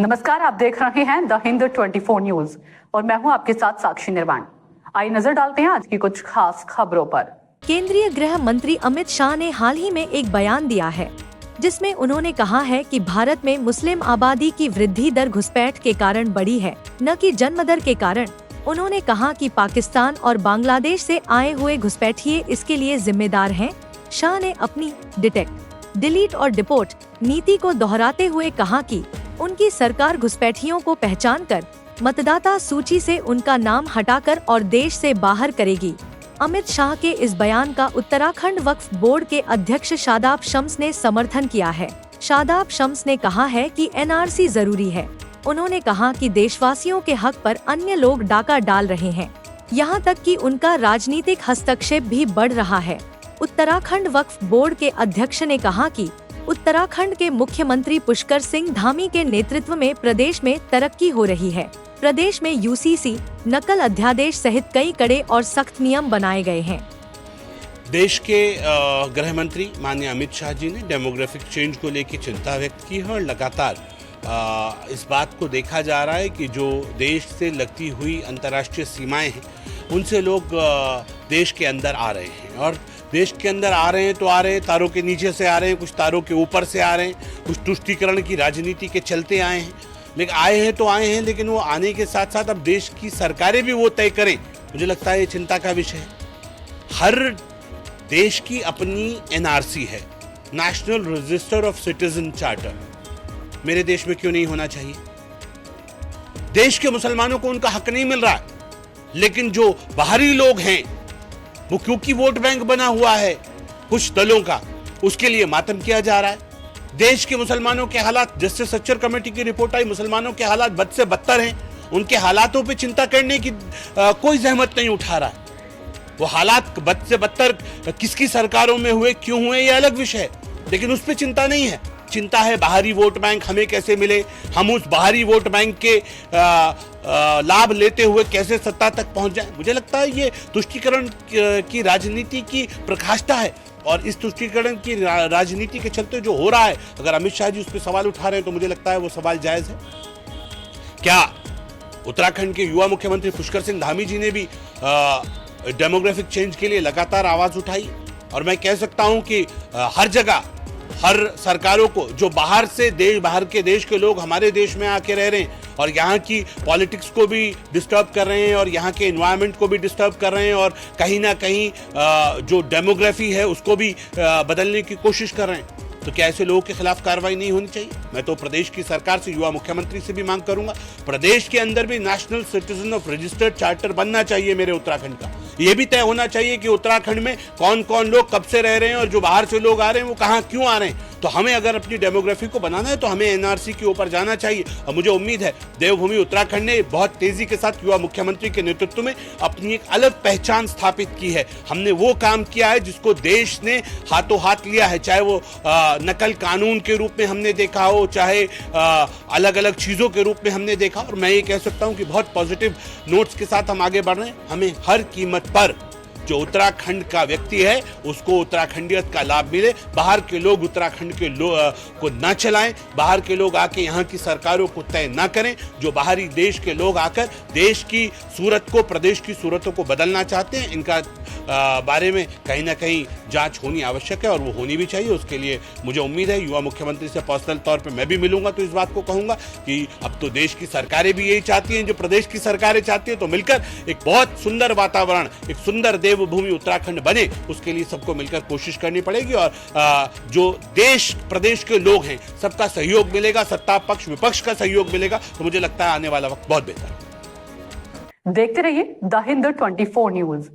नमस्कार, आप देख रहे हैं द हिंद 24 न्यूज और मैं हूं आपके साथ साक्षी निर्वाण। आइए नजर डालते हैं आज की कुछ खास खबरों पर। केंद्रीय गृह मंत्री अमित शाह ने हाल ही में एक बयान दिया है जिसमें उन्होंने कहा है कि भारत में मुस्लिम आबादी की वृद्धि दर घुसपैठ के कारण बढ़ी है, न कि जन्म दर के कारण। उन्होंने कहा कि पाकिस्तान और बांग्लादेश से आए हुए घुसपैठिए इसके लिए जिम्मेदार हैं। शाह ने अपनी डिटेक्ट, डिलीट और डिपोर्ट नीति को दोहराते हुए कहा कि उनकी सरकार घुसपैठियों को पहचान कर मतदाता सूची से उनका नाम हटाकर और देश से बाहर करेगी। अमित शाह के इस बयान का उत्तराखंड वक्फ बोर्ड के अध्यक्ष शादाब शम्स ने समर्थन किया है। शादाब शम्स ने कहा है कि एनआरसी जरूरी है। उन्होंने कहा कि देशवासियों के हक पर अन्य लोग डाका डाल रहे हैं, यहाँ तक कि उनका राजनीतिक हस्तक्षेप भी बढ़ रहा है। उत्तराखंड वक्फ बोर्ड के अध्यक्ष ने कहा कि उत्तराखंड के मुख्यमंत्री पुष्कर सिंह धामी के नेतृत्व में प्रदेश में तरक्की हो रही है। प्रदेश में यूसीसी, नकल अध्यादेश सहित कई कड़े और सख्त नियम बनाए गए हैं। देश के गृह मंत्री माननीय अमित शाह जी ने डेमोग्राफिक चेंज को लेकर चिंता व्यक्त की है और लगातार इस बात को देखा जा रहा है कि जो देश से लगती हुई अंतर्राष्ट्रीय सीमाएं हैं उनसे लोग देश के अंदर आ रहे हैं और देश के अंदर आ रहे हैं तो आ रहे हैं, तारों के नीचे से आ रहे हैं, कुछ तारों के ऊपर से आ रहे हैं, कुछ तुष्टीकरण की राजनीति के चलते आए हैं। लेकिन आए हैं तो आए हैं, लेकिन वो आने के साथ साथ अब देश की सरकारें भी वो तय करें, मुझे लगता है ये चिंता का विषय है। हर देश की अपनी एनआरसी है, national register of citizen charter. मेरे देश में क्यों नहीं होना चाहिए? देश के मुसलमानों को उनका हक नहीं मिल रहा है, लेकिन जो बाहरी लोग हैं वो क्योंकि वोट बैंक बना हुआ है कुछ दलों का, उसके लिए मातम किया जा रहा है। देश के मुसलमानों के हालात, जस्टिस सच्चर कमेटी की रिपोर्ट आई, मुसलमानों के हालात बद से बदतर हैं। उनके हालातों पे चिंता करने की कोई जहमत नहीं उठा रहा है। वो हालात बद से बदतर किसकी सरकारों में हुए, क्यों हुए, ये अलग विषय है, लेकिन उस पर चिंता नहीं है। चिंता है बाहरी वोट बैंक हमें कैसे मिले, हम उस बाहरी वोट बैंक के लाभ लेते हुए कैसे सत्ता तक पहुंच जाएं। मुझे लगता है ये तुष्टीकरण की राजनीति की प्रकाष्ठा है और इस तुष्टीकरण की राजनीति के चलते जो हो रहा है, अगर अमित शाह जी उस पर सवाल उठा रहे हैं तो मुझे लगता है वो सवाल जायज है। क्या उत्तराखंड के युवा मुख्यमंत्री पुष्कर सिंह धामी जी ने भी डेमोग्राफिक चेंज के लिए लगातार आवाज उठाई? और मैं कह सकता हूं कि हर जगह, हर सरकारों को, जो बाहर के देश के लोग हमारे देश में आके रह रहे हैं और यहाँ की पॉलिटिक्स को भी डिस्टर्ब कर रहे हैं और यहाँ के एनवायरनमेंट को भी डिस्टर्ब कर रहे हैं और कहीं ना कहीं जो डेमोग्राफी है उसको भी बदलने की कोशिश कर रहे हैं, तो क्या ऐसे लोगों के खिलाफ कार्रवाई नहीं होनी चाहिए? मैं तो प्रदेश की सरकार से, युवा मुख्यमंत्री से भी मांग करूंगा, प्रदेश के अंदर भी national citizen of registered charter बनना चाहिए मेरे उत्तराखंड का। ये भी तय होना चाहिए कि उत्तराखंड में कौन कौन लोग कब से रह रहे हैं और जो बाहर से लोग आ रहे हैं वो कहाँ क्यों आ रहे हैं। तो हमें अगर अपनी डेमोग्राफी को बनाना है तो हमें एनआरसी के ऊपर जाना चाहिए और मुझे उम्मीद है देवभूमि उत्तराखंड ने बहुत तेजी के साथ युवा मुख्यमंत्री के नेतृत्व में अपनी एक अलग पहचान स्थापित की है। हमने वो काम किया है जिसको देश ने हाथों हाथ लिया है, चाहे वो नकल कानून के रूप में हमने देखा हो, चाहे अलग अलग चीजों के रूप में हमने देखा। और मैं ये कह सकता हूं कि बहुत पॉजिटिव नोट्स के साथ हम आगे बढ़ रहे हैं। हमें हर कीमत पर जो उत्तराखंड का व्यक्ति है उसको उत्तराखंडियत का लाभ मिले, बाहर के लोग उत्तराखंड के को ना चलाएं, बाहर के लोग आके यहाँ की सरकारों को तय ना करें। जो बाहरी देश के लोग आकर देश की सूरत को, प्रदेश की सूरतों को बदलना चाहते हैं, इनका बारे में कहीं ना कहीं जांच होनी आवश्यक है और वो होनी भी चाहिए। उसके लिए मुझे उम्मीद है युवा मुख्यमंत्री से पर्सनल तौर पे मैं भी मिलूंगा तो इस बात को कहूंगा कि अब तो देश की सरकारें भी यही चाहती हैं जो प्रदेश की सरकारें चाहती हैं, तो मिलकर एक बहुत सुंदर वातावरण, एक सुंदर देवभूमि उत्तराखंड बने, उसके लिए सबको मिलकर कोशिश करनी पड़ेगी। और जो देश प्रदेश के लोग हैं सबका सहयोग मिलेगा, सत्ता पक्ष विपक्ष का सहयोग मिलेगा, तो मुझे लगता है आने वाला वक्त बहुत बेहतर है। देखते रहिए द हिंद 24 न्यूज।